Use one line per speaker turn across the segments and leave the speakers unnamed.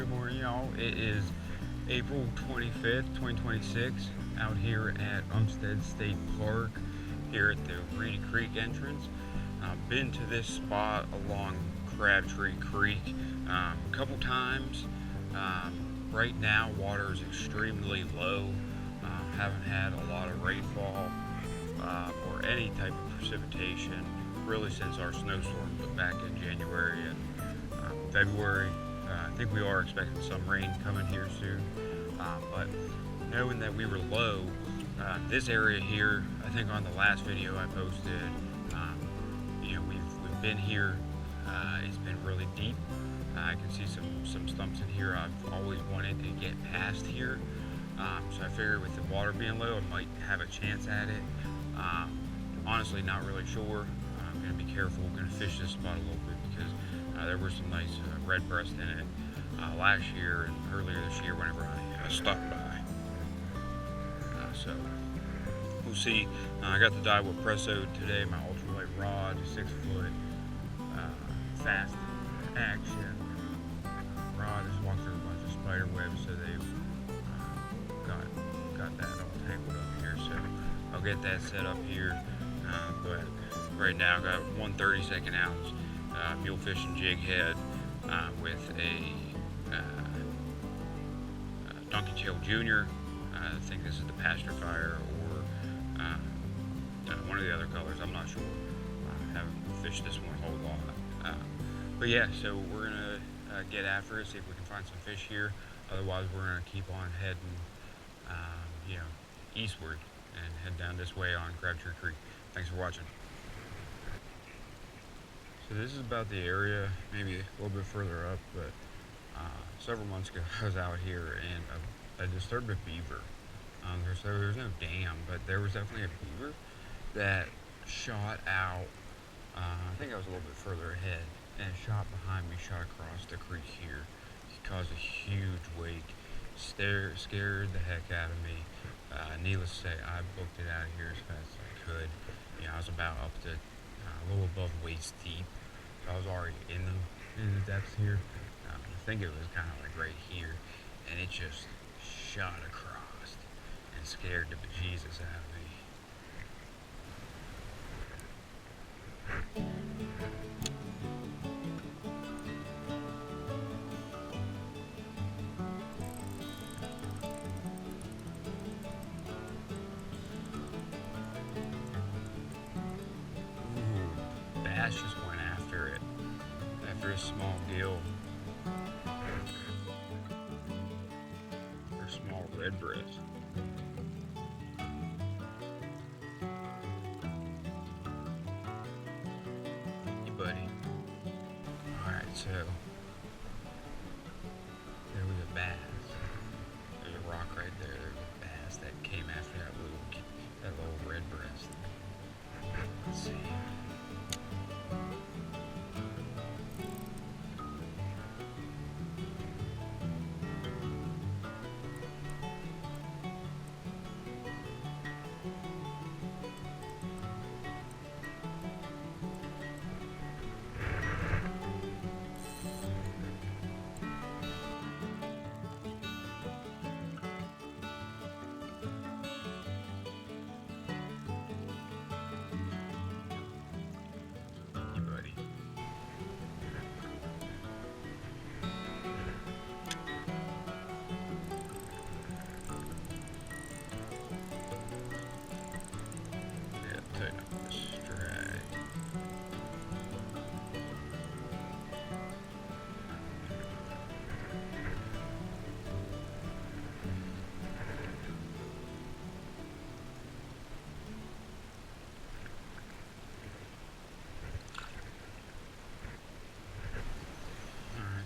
Good morning, y'all. It is April 25th, 2026, out here at Umstead State Park, here at the Reedy Creek entrance. I've been to this spot along Crabtree Creek a couple times. Right now, water is extremely low. Haven't had a lot of rainfall or any type of precipitation really since our snowstorm back in January and February. I think we are expecting some rain coming here soon, but knowing that we were low, this area here, I think on the last video I posted, we've been here. It's been really deep. I can see some stumps in here. I've always wanted to get past here, so I figured with the water being low, I might have a chance at it. Honestly, not really sure. I'm going to be careful. We're going to fish this spot a little bit because there were some nice red breast in it last year and earlier this year whenever I stopped by. So we'll see. I got the Daiwa Presso today, my ultralight rod, 6 foot fast action rod. Just walked through a bunch of spider webs, so they've got that all tangled up here. So I'll get that set up here. But right now I got one 32nd ounce Mule Fishing jig head with a Donkey Tail Junior. I think this is the Pasture Fire or one of the other colors. I'm not sure. I haven't fished this one a whole lot. But yeah, so we're gonna get after it, see if we can find some fish here. Otherwise, we're gonna keep on heading, eastward and head down this way on Crabtree Creek. Thanks for watching. So this is about the area, maybe a little bit further up, but several months ago I was out here and I disturbed a beaver. There's no dam, but there was definitely a beaver that shot out. I think I was a little bit further ahead, and it shot behind me, shot across the creek here. It caused a huge wake, scared the heck out of me. Needless to say, I booked it out of here as fast as I could. I was about up to a little above waist deep, so I was already in the depths here. I think it was kind of like right here, and it just shot across and scared the bejesus out of me. Bass just went after it, after a small gill, or a small red breast. Hey buddy. Alright, so there was a bass. There's a rock right there. There's a bass that came after that little red breast. Let's see.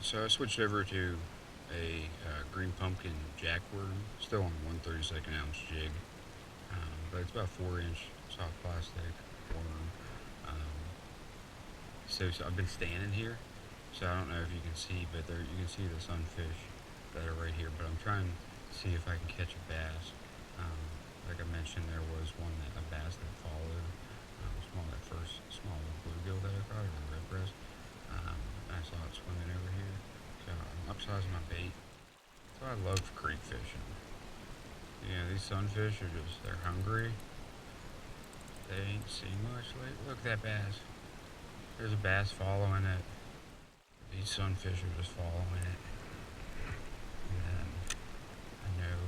So I switched over to a green pumpkin jackworm, still on 1/32 ounce jig, but it's about 4-inch soft plastic worm. So I've been standing here, so I don't know if you can see, but there you can see the sunfish that are right here. But I'm trying to see if I can catch a bass. Like I mentioned, there was a bass that followed. That first small bluegill that I caught, or red breast. I saw it swimming over here, so I'm upsize my bait. So I love creek fishing. You know, these sunfish are just, they're hungry. They ain't seen much lately. Look at that bass. There's a bass following it. These sunfish are just following it. And then I know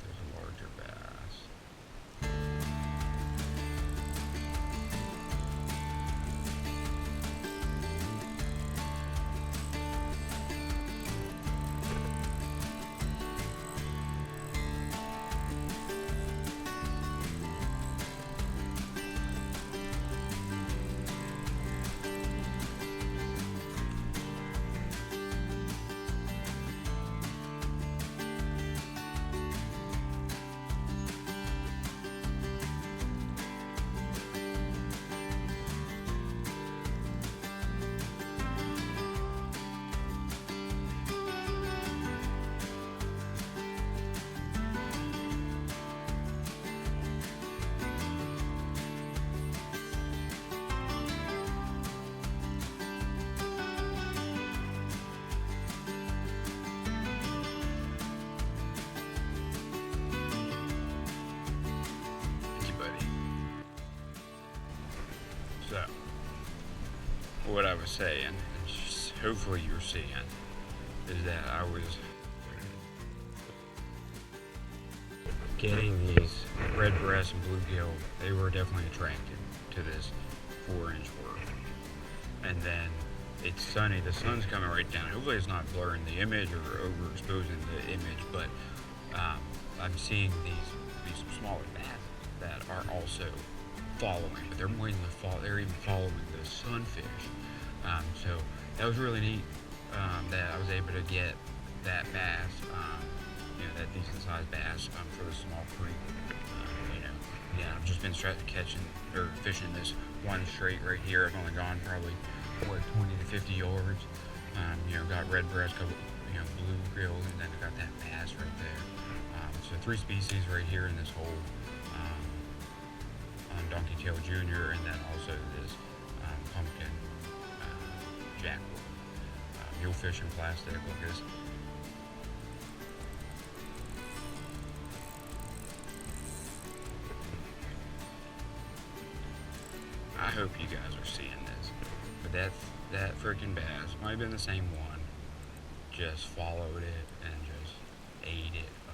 there's a larger bass. So, what I was saying, hopefully you're seeing, is that I was getting these red breast and bluegill. They were definitely attracted to this 4-inch work. And then it's sunny, the sun's coming right down. Hopefully it's not blurring the image or overexposing the image, but I'm seeing these smaller bass that are also following, but they're more than they're even following the sunfish. So that was really neat, that I was able to get that bass, you know, that decent sized bass for the small creek. You know, yeah, I've just been catching or fishing this one straight right here. I've only gone probably 20 to 50 yards. You know, got red breast, couple, you know, bluegill, and then I got that bass right there. So 3 species right here in this hole. Donkey Tail Jr. and then also this pumpkin jackwood. Mule Fishing plastic. Look at this. I hope you guys are seeing this. But that freaking bass might have been the same one. Just followed it and just ate it up.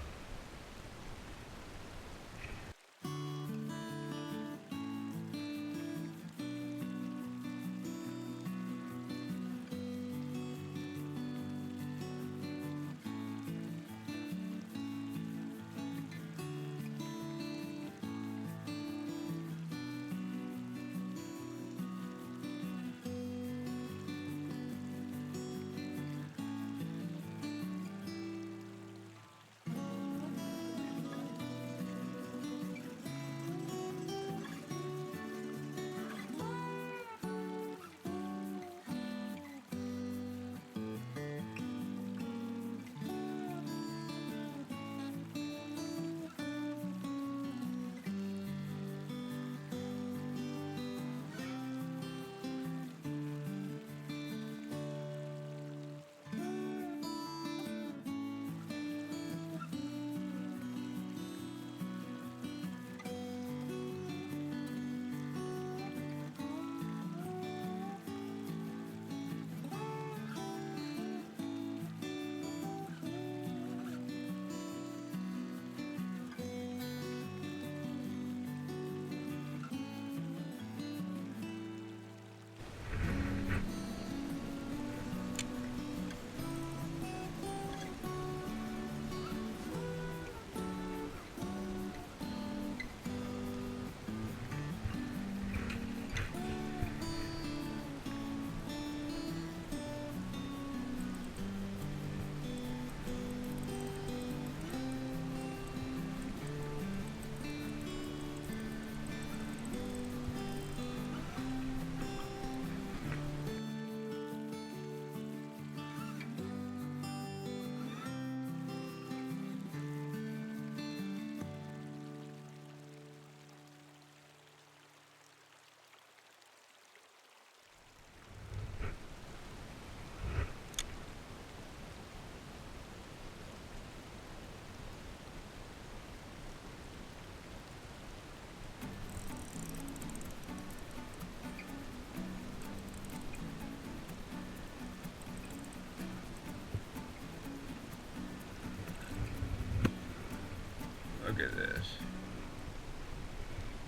Look at this.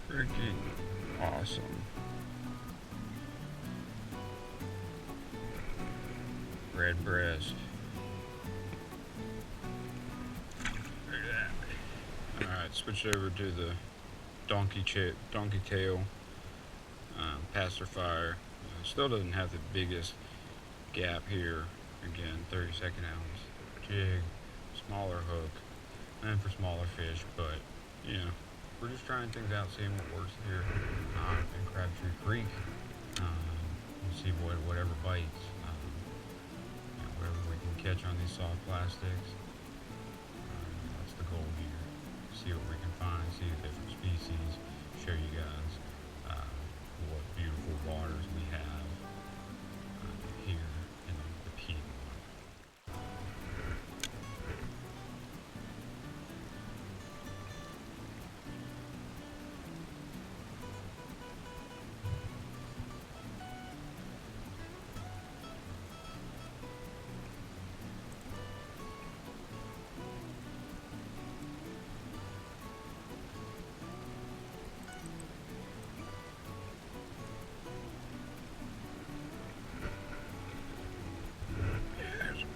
Freaking awesome. Red breast. Look at that. Alright, switch over to the donkey tail. Passer fire. Still doesn't have the biggest gap here. Again, 32nd ounce jig, smaller hook, and for smaller fish, but you know, we're just trying things out, seeing what works here in Crabtree Creek. And see whatever bites, you know, whatever we can catch on these soft plastics. That's the goal here. See what we can find, see the different species, show you guys what beautiful waters we have here in the Piedmont.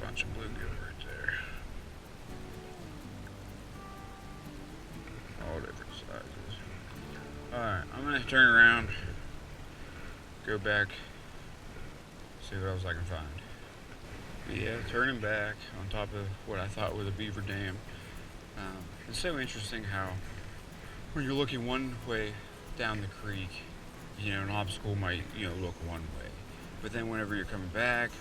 Bunch of bluegill right there. All different sizes. Alright, I'm gonna turn around, go back, see what else I can find. But yeah, turning back on top of what I thought was a beaver dam. It's so interesting how when you're looking one way down the creek, you know, an obstacle might, you know, look one way. But then whenever you're coming back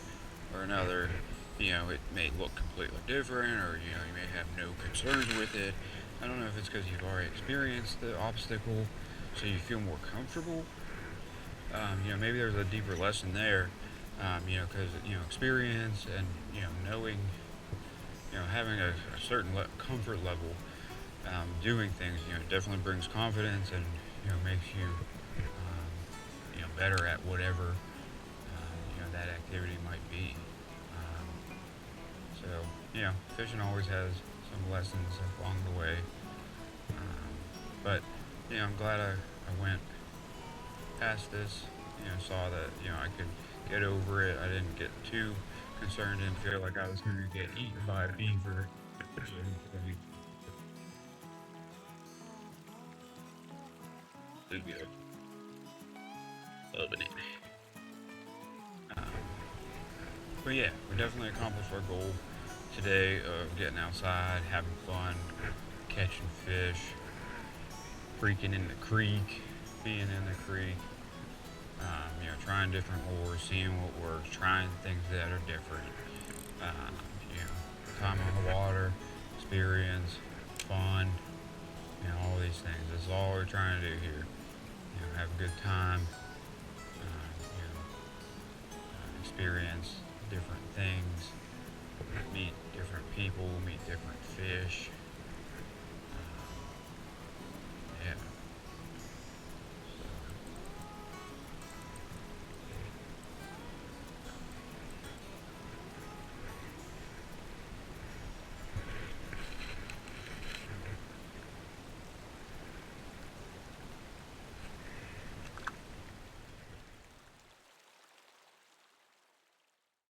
or another, you know, it may look completely different, or you know, you may have no concerns with it. I don't know if it's because you've already experienced the obstacle, so you feel more comfortable. You know, maybe there's a deeper lesson there. You know, because you know, experience and you know, knowing, you know, having a certain comfort level, doing things, you know, definitely brings confidence and you know, makes you, you know, better at whatever you know, that activity might be. So, you know, fishing always has some lessons along the way. But, you know, I'm glad I went past this, you know, saw that, you know, I could get over it. I didn't get too concerned, didn't feel like I was going to get eaten by a beaver. Bluegill. Loving it. But yeah, we definitely accomplished our goal today of getting outside, having fun, catching fish, freaking in the creek, being in the creek, you know, trying different lures, seeing what works, trying things that are different, you know, time on the water, experience, fun, you know, all these things. That's all we're trying to do here. You know, have a good time, you know, experience different things, meet different people, meet different fish,